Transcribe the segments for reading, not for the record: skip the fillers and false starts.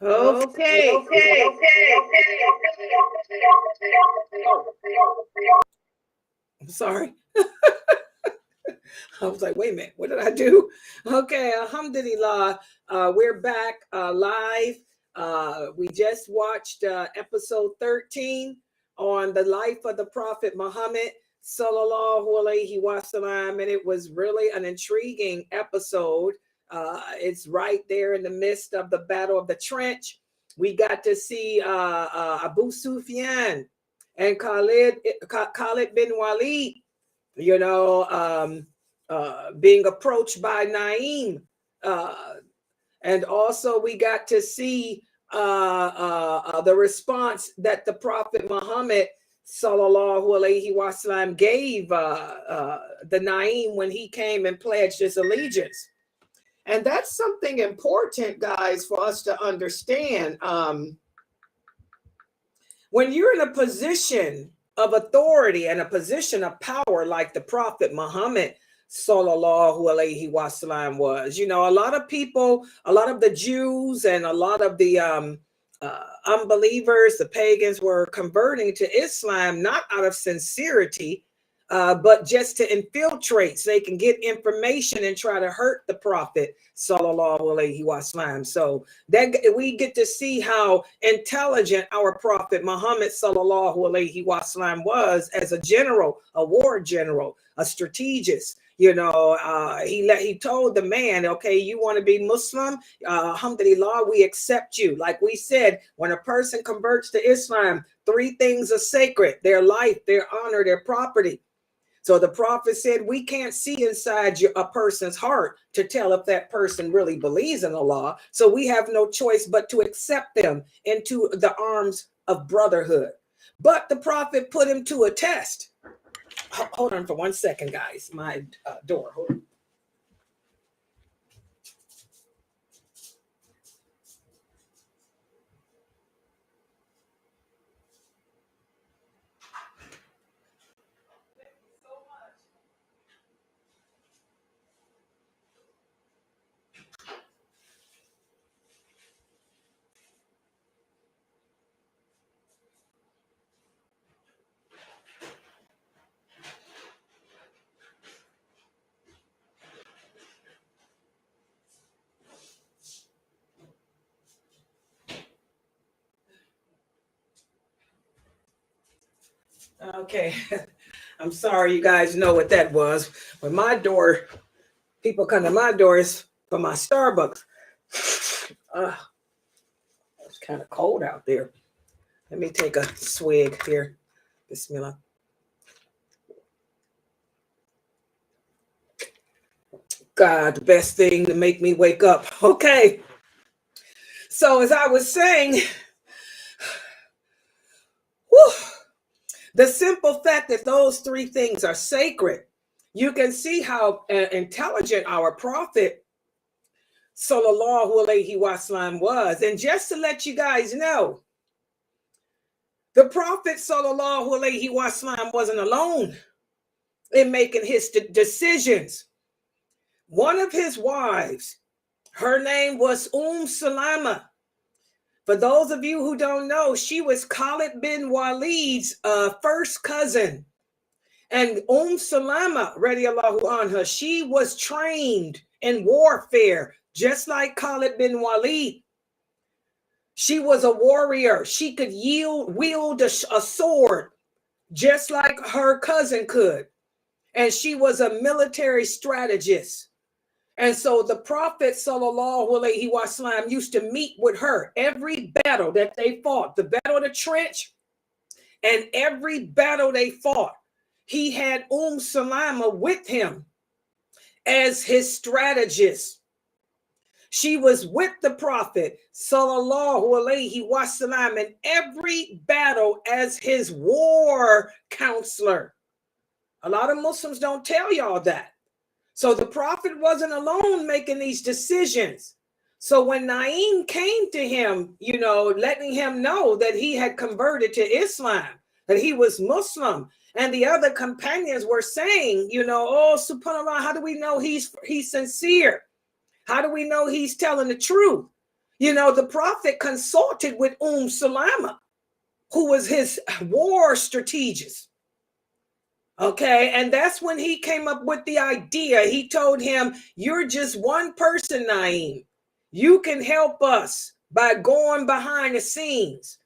Okay. I'm sorry. I was like, wait a minute, what did I do? Okay, alhamdulillah. We're back live. We just watched episode 13 on the life of the Prophet Muhammad, sallallahu alaihi wasallam, and it was really an intriguing episode. It's right there in the midst of the Battle of the Trench. We got to see Abu Sufyan and Khalid bin Walid, you know, being approached by Naim. And also we got to see the response that the Prophet Muhammad sallallahu alaihi wasallam gave the Naim when he came and pledged his allegiance. And that's something important, guys, for us to understand. When you're in a position of authority and a position of power like the Prophet Muhammad sallallahu alaihi wasallam was, you know, a lot of people, a lot of the Jews and a lot of the unbelievers, the pagans, were converting to Islam not out of sincerity, but just to infiltrate so they can get information and try to hurt the Prophet sallallahu alaihi wasallam. So that we get to see how intelligent our Prophet Muhammad sallallahu alaihi wasallam was as a general, a war general, a strategist. You know, he told the man, okay, you want to be Muslim? Alhamdulillah, we accept you. Like we said, when a person converts to Islam, three things are sacred: their life, their honor, their property. So the prophet said, we can't see inside a person's heart to tell if that person really believes in Allah. So we have no choice but to accept them into the arms of brotherhood. But the prophet put him to a test. Hold on for 1 second, guys. My door. Hold on. Okay, I'm sorry, you guys know what that was. When my door, people come to my doors for my Starbucks. It's kind of cold out there. Let me take a swig here. Bismillah. God, the best thing to make me wake up. Okay. So as I was saying, whew, the simple fact that those three things are sacred, you can see how intelligent our prophet sallallahu alaihi wasallam was. And just to let you guys know, the prophet sallallahu alaihi wasallam wasn't alone in making his decisions. One of his wives, her name was Salama. For those of you who don't know, she was Khalid bin Walid's first cousin. And Salama, radiallahu anha, she was trained in warfare, just like Khalid bin Walid. She was a warrior. She could wield a sword, just like her cousin could. And she was a military strategist. And so the Prophet sallallahu alaihi wasallam used to meet with her every battle that they fought, the Battle of the Trench, and every battle they fought, he had Salama with him as his strategist. She was with the Prophet sallallahu alaihi wasallam in every battle as his war counselor. A lot of Muslims don't tell y'all that. So the Prophet wasn't alone making these decisions. So when Naim came to him, you know, letting him know that he had converted to Islam, that he was Muslim, and the other companions were saying, you know, oh, subhanAllah, how do we know he's sincere? How do we know he's telling the truth? You know, the prophet consulted with Salama, who was his war strategist. Okay, and that's when he came up with the idea. He told him, you're just one person, Naim. You can help us by going behind the scenes.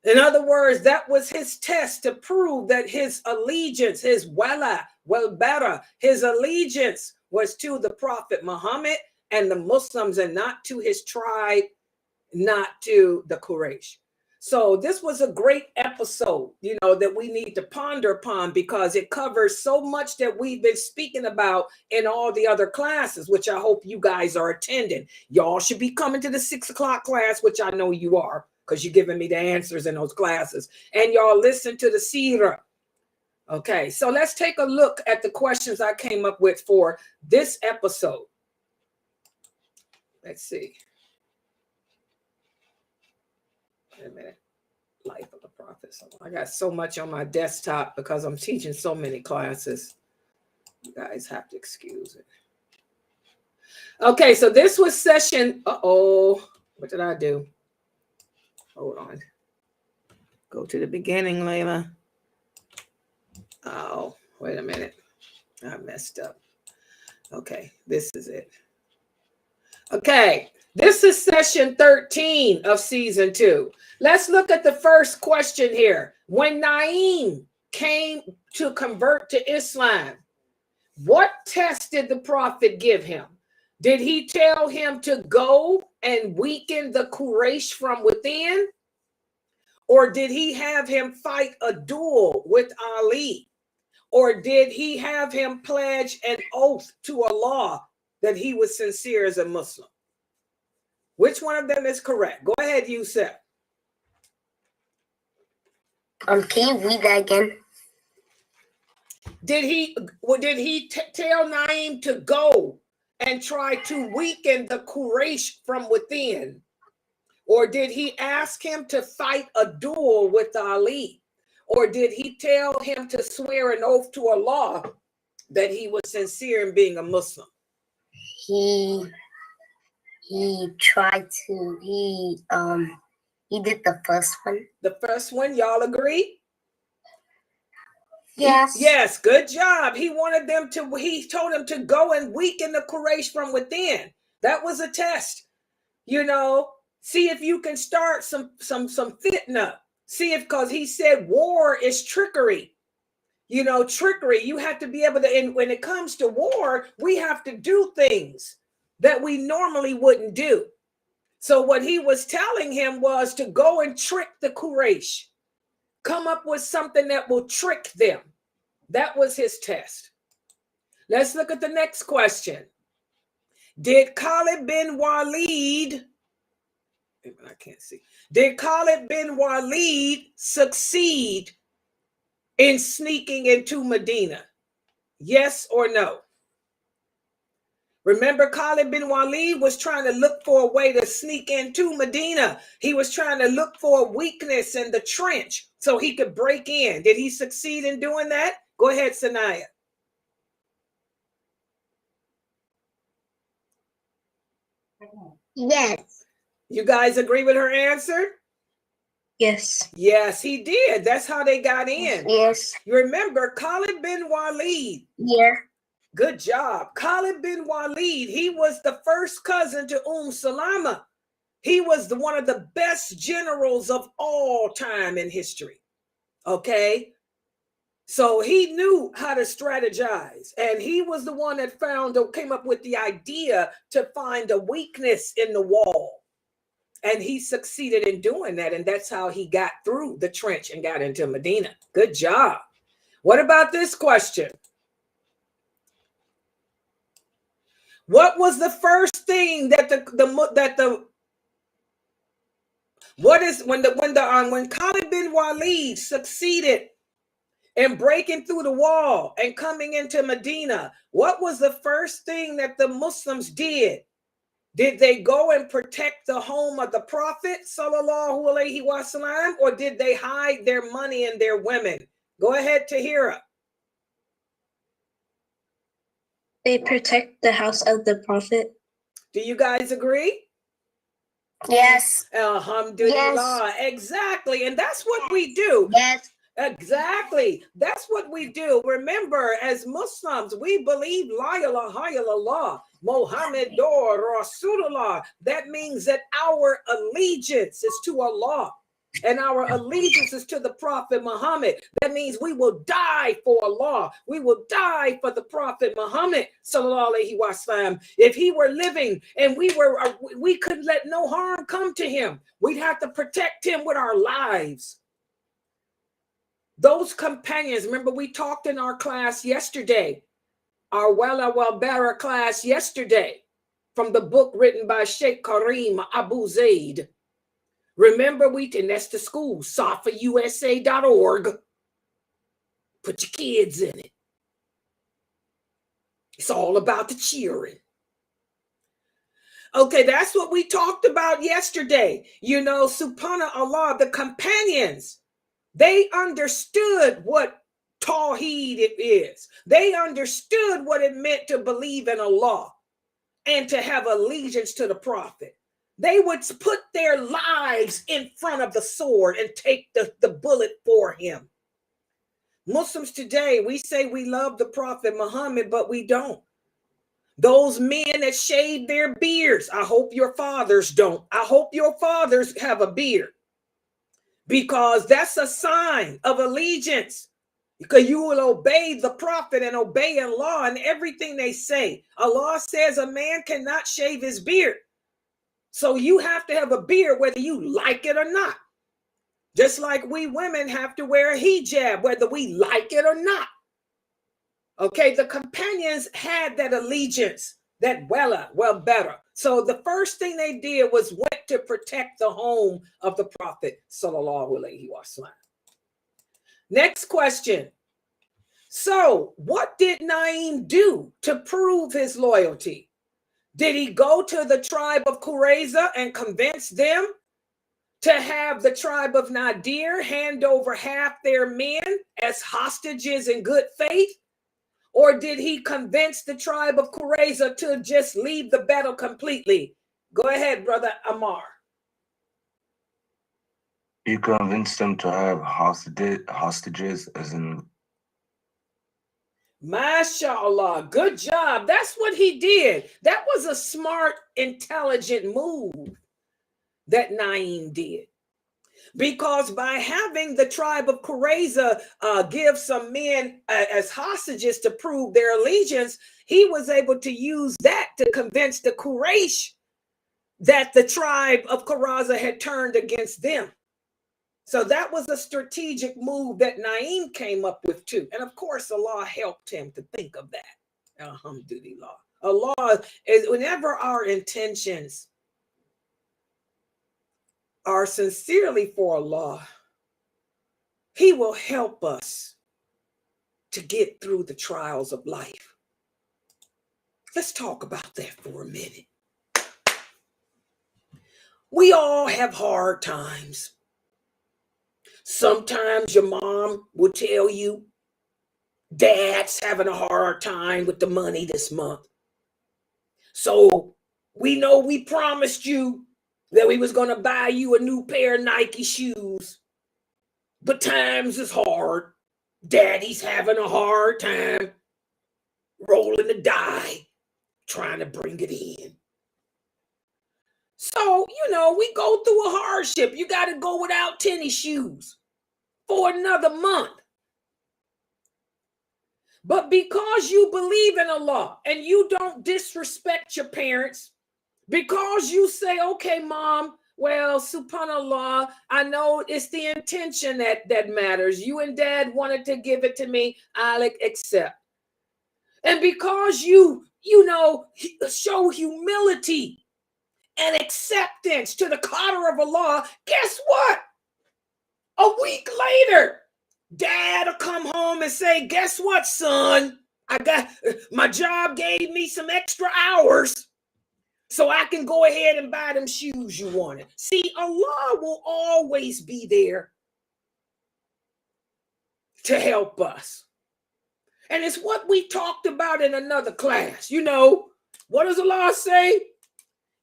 In other words, that was his test to prove that his allegiance, his walbara, his allegiance was to the Prophet Muhammad and the Muslims, and not to his tribe, not to the Quraysh. So this was a great episode, you know, that we need to ponder upon, because it covers so much that we've been speaking about in all the other classes, which I hope you guys are attending. Y'all should be coming to the 6 o'clock class, which I know you are, because you're giving me the answers in those classes. And y'all listen to the Seerah. Okay, so let's take a look at the questions I came up with for this episode. Let's see. Wait a minute. Life of the Prophet. I got so much on my desktop because I'm teaching so many classes. You guys have to excuse it. Okay, so this was session. What did I do? Hold on. Go to the beginning, Layla. Oh, wait a minute. I messed up. Okay, this is it. Okay, this is session 13 of season 2. Let's look at the first question here. When Naim came to convert to Islam, what test did the Prophet give him? Did he tell him to go and weaken the Quraysh from within? Or did he have him fight a duel with Ali? Or did he have him pledge an oath to Allah that he was sincere as a Muslim? Which one of them is correct? Go ahead, Yusuf. Can you read that again? Did he tell Naim to go and try to weaken the Quraysh from within? Or did he ask him to fight a duel with Ali? Or did he tell him to swear an oath to Allah that he was sincere in being a Muslim? He did the first one. The first one, y'all agree? Yes. Yes, good job. He told him to go and weaken the Quraysh from within. That was a test. You know, see if you can start some fitna. See if, because he said war is trickery. You know, trickery. You have to be able to, and when it comes to war, we have to do things that we normally wouldn't do. So what he was telling him was to go and trick the Quraysh. Come up with something that will trick them. That was his test. Let's look at the next question. Did Khalid bin Walid, I can't see. Did Khalid bin Walid succeed in sneaking into Medina? Yes or no? Remember, Khalid bin Walid was trying to look for a way to sneak into Medina. He was trying to look for a weakness in the trench so he could break in. Did he succeed in doing that? Go ahead, Sanaya. Yes. You guys agree with her answer? Yes. Yes, he did. That's how they got in. Yes. You remember Khalid bin Walid? Yeah. Good job. Khalid bin Walid, he was the first cousin to Salama. He was one of the best generals of all time in history. Okay? So he knew how to strategize. And he was the one that came up with the idea to find a weakness in the wall. And he succeeded in doing that. And that's how he got through the trench and got into Medina. Good job. What about this question? What was the first thing that when Khalid bin Walid succeeded in breaking through the wall and coming into Medina, what was the first thing that the Muslims did? Did they go and protect the home of the Prophet sallallahu alaihi wasallam, or did they hide their money and their women? Go ahead, Tahira. They protect the house of the Prophet. Do you guys agree? Yes. Alhamdulillah. Exactly. And that's what we do. Yes. Exactly. That's what we do. Remember, as Muslims, we believe La ilaha illallah, Muhammadur Rasulullah. That means that our allegiance is to Allah and our allegiance is to the Prophet Muhammad. That means we will die for Allah. We will die for the Prophet Muhammad, sallallahu alaihi wasallam. If he were living and we couldn't let no harm come to him. We'd have to protect him with our lives. Those companions, remember we talked in our class yesterday, our Wala Walbara class yesterday, from the book written by Sheikh Kareem Abu Zaid. Remember, and that's the school, safausa.org. Put your kids in it. It's all about the cheering. Okay, that's what we talked about yesterday. You know, subhanallah, the companions, they understood what Tawheed it is. They understood what it meant to believe in Allah and to have allegiance to the Prophet. They would put their lives in front of the sword and take the bullet for him. Muslims today, we say we love the Prophet Muhammad, but we don't. Those men that shave their beards, I hope your fathers don't. I hope your fathers have a beard, because that's a sign of allegiance, because you will obey the Prophet and obey Allah and everything they say. Allah says a man cannot shave his beard. So you have to have a beard whether you like it or not. Just like we women have to wear a hijab whether we like it or not. Okay, the companions had that allegiance, that well better. So the first thing they did was went to protect the home of the Prophet, sallallahu alaihi wasallam. Next question. So what did Naim do to prove his loyalty? Did he go to the tribe of Qurayza and convince them to have the tribe of Nadir hand over half their men as hostages in good faith? Or did he convince the tribe of Qurayza to just leave the battle completely? Go ahead, Brother Ammar. He convinced them to have hostages as in... MashaAllah, good job. That's what he did. That was a smart, intelligent move that Naim did. Because by having the tribe of Qurayza give some men as hostages to prove their allegiance, he was able to use that to convince the Quraysh that the tribe of Qurayza had turned against them. So that was a strategic move that Naim came up with too. And of course, Allah helped him to think of that. Alhamdulillah. Allah is, whenever our intentions are sincerely for Allah, He will help us to get through the trials of life. Let's talk about that for a minute. We all have hard times. Sometimes your mom will tell you, Dad's having a hard time with the money this month. So we know we promised you that we was going to buy you a new pair of Nike shoes. But times is hard. Daddy's having a hard time rolling the die, trying to bring it in. So, you know, we go through a hardship. You got to go without tennis shoes for another month. But because you believe in Allah and you don't disrespect your parents, because you say, okay, Mom, well, subhanallah, I know it's the intention that matters. You and Dad wanted to give it to me, I'll accept. And because you show humility and acceptance to the qadr of Allah, guess what? A week later, Dad will come home and say, guess what, son? My job gave me some extra hours, so I can go ahead and buy them shoes you wanted. See, Allah will always be there to help us. And it's what we talked about in another class. You know, what does Allah say?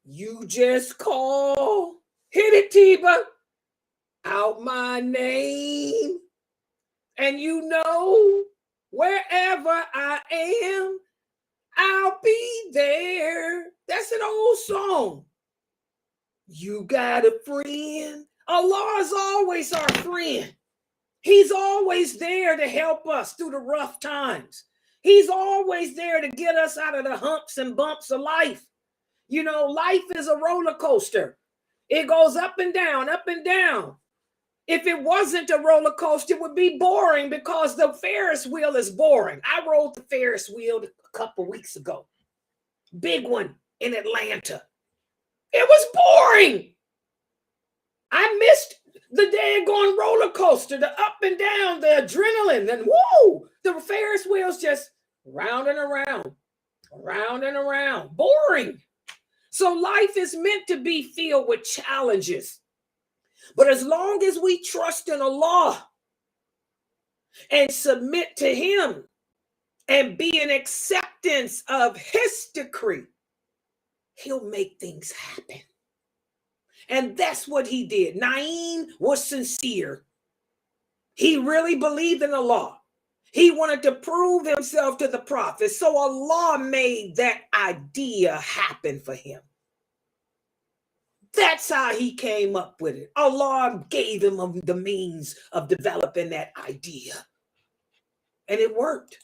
You just call, hit it, Tiba, out my name. And you know, wherever I am, I'll be there. That's an old song. You got a friend. Allah is always our friend. He's always there to help us through the rough times. He's always there to get us out of the humps and bumps of life. You know, life is a roller coaster. It goes up and down, up and down. If it wasn't a roller coaster, it would be boring because the Ferris wheel is boring. I rode the Ferris wheel a couple weeks ago. Big one in Atlanta. It was boring. I missed the daggone roller coaster, the up and down, the adrenaline, and whoa, the Ferris wheel's just round and around, round and around. Boring. So life is meant to be filled with challenges. But as long as we trust in Allah and submit to Him and be in acceptance of His decree, He'll make things happen. And that's what he did. Naeem was sincere. He really believed in Allah. He wanted to prove himself to the prophet. So Allah made that idea happen for him. That's how he came up with it. Allah gave him the means of developing that idea. And it worked.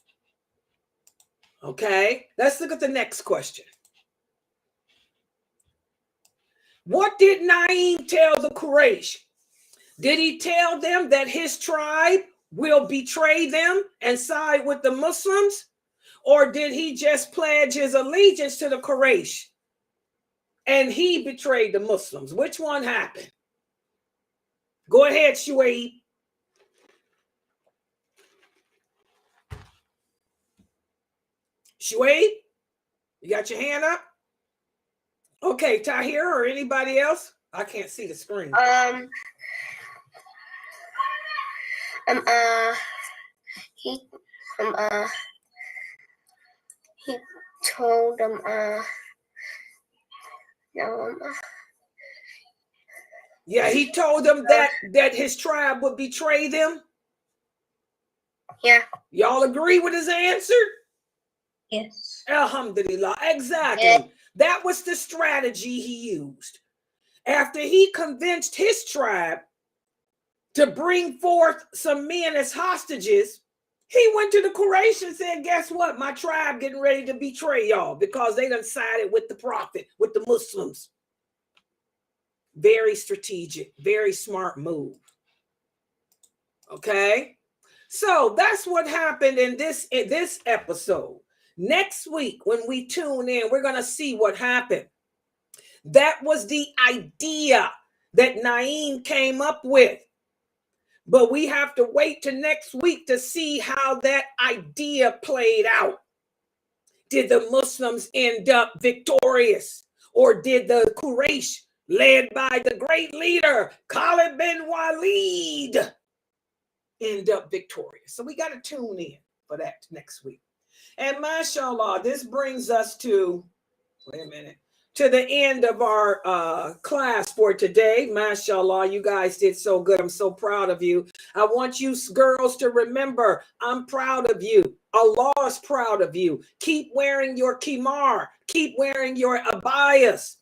Okay, let's look at the next question. What did Naeem tell the Quraysh? Did he tell them that his tribe will betray them and side with the Muslims? Or did he just pledge his allegiance to the Quraysh and he betrayed the Muslims? Which one happened? Go ahead, Shuaib. Shuaib, you got your hand up? Okay, Tahir or anybody else? I can't see the screen. He told them yeah, he told them that his tribe would betray them. Yeah. Y'all agree with his answer? Yes. Alhamdulillah. Exactly. Yeah. That was the strategy he used. After he convinced his tribe to bring forth some men as hostages, he went to the Quraysh and said, guess what? My tribe getting ready to betray y'all because they done sided with the prophet, with the Muslims. Very strategic, very smart move. Okay? So that's what happened in this episode. Next week, when we tune in, we're going to see what happened. That was the idea that Naeem came up with. But we have to wait till next week to see how that idea played out. Did the Muslims end up victorious? Or did the Quraysh, led by the great leader, Khalid bin Walid, end up victorious? So we got to tune in for that next week. And mashallah, this brings us to, to the end of our class for today. Mashallah, you guys did so good. I'm so proud of you. I want you girls to remember, I'm proud of you. Allah is proud of you. Keep wearing your khimar. Keep wearing your abayas.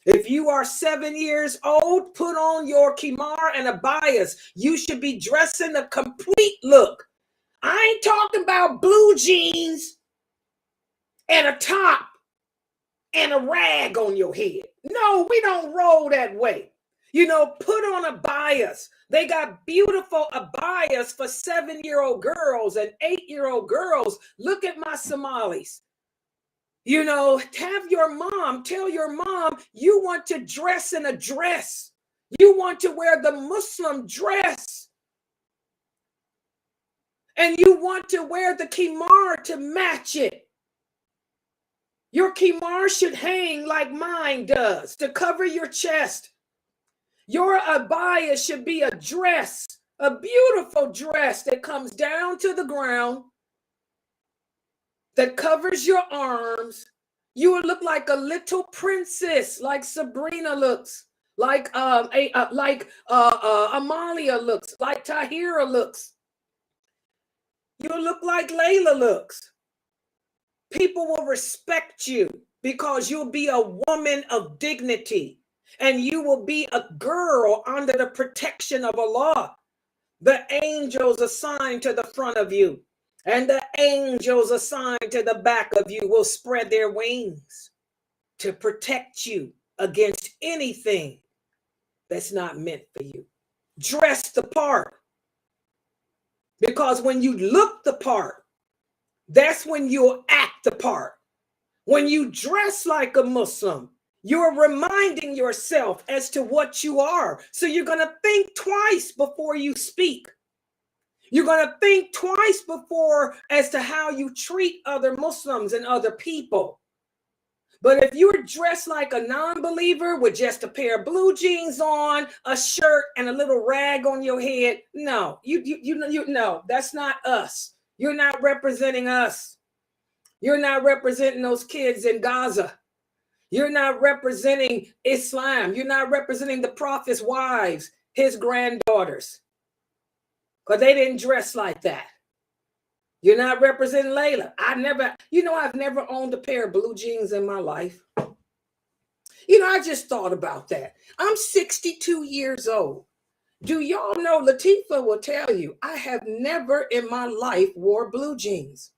If you are 7 years old, put on your khimar and abayas. You should be dressing a complete look. I ain't talking about blue jeans and a top and a rag on your head. No, we don't roll that way. You know, put on abayas. They got beautiful abayas for 7-year-old girls and 8-year-old girls. Look at my Somalis. You know, have your mom, tell your mom you want to dress in a dress. You want to wear the Muslim dress. And you want to wear the khimar to match it. Your khimar should hang like mine does to cover your chest. Your abaya should be a dress, a beautiful dress that comes down to the ground, that covers your arms, You will look like a little princess, like Sabrina looks, like Amalia looks, like Tahira looks. You'll look like Layla looks. People will respect you because you'll be a woman of dignity, and you will be a girl under the protection of Allah. The angels assigned to the front of you and the angels assigned to the back of you will spread their wings to protect you against anything that's not meant for you. Dress the part, because when you look the part, that's when you'll act the part. When you dress like a Muslim, you're reminding yourself as to what you are. So you're going to think twice before you speak. You're going to think twice before as to how you treat other Muslims and other people. But if you're dressed like a non-believer with just a pair of blue jeans on, a shirt, and a little rag on your head, no, no, that's not us. You're not representing us. You're not representing those kids in Gaza. You're not representing Islam. You're not representing the Prophet's wives, his granddaughters, because they didn't dress like that. You're not representing Layla. I've never owned a pair of blue jeans in my life. I just thought about that. I'm 62 years old. Do y'all know, Latifah will tell you, I have never in my life wore blue jeans.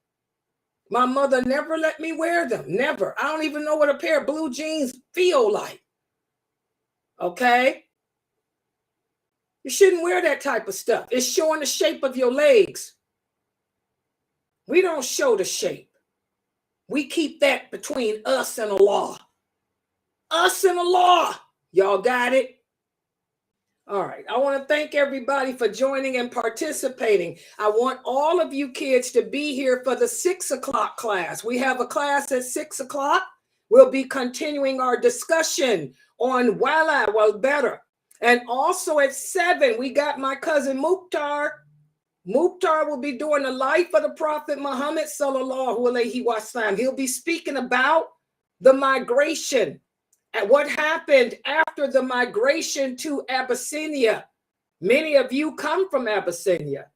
My mother never let me wear them. Never. I don't even know what a pair of blue jeans feel like. Okay? You shouldn't wear that type of stuff. It's showing the shape of your legs. We don't show the shape. We keep that between us and Allah. Us and Allah. Y'all got it? All right. I want to thank everybody for joining and participating. I want all of you kids to be here for the 6 o'clock class. We have a class at 6 o'clock. We'll be continuing our discussion on Wala wal Better. And also at 7, we got my cousin Mukhtar. Mukhtar will be doing the life of the Prophet Muhammad sallallahu alaihi wasallam. He'll be speaking about the migration and what happened after the migration to Abyssinia. Many of you come from Abyssinia.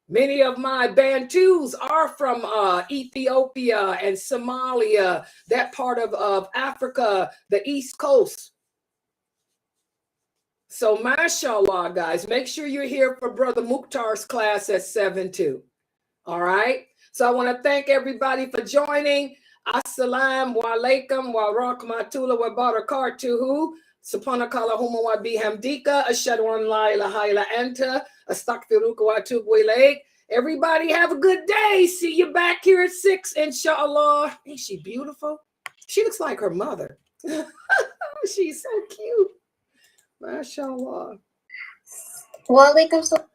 Many of my Bantus are from Ethiopia and Somalia, that part of Africa, the East Coast. So, mashallah, guys, make sure you're here for Brother Mukhtar's class at 7 too. All right. So I want to thank everybody for joining. Assalamu alaikum wa rahmatullahi wa barakatuhu. Subhanakallahumma wa bihamdika. Ashhadu an la ilaha illa anta. Astaghfiruka wa atubu ilayk. Everybody have a good day. See you back here at 6, inshallah. Ain't she beautiful? She looks like her mother. She's so cute. MashaAllah. Walaikum salam.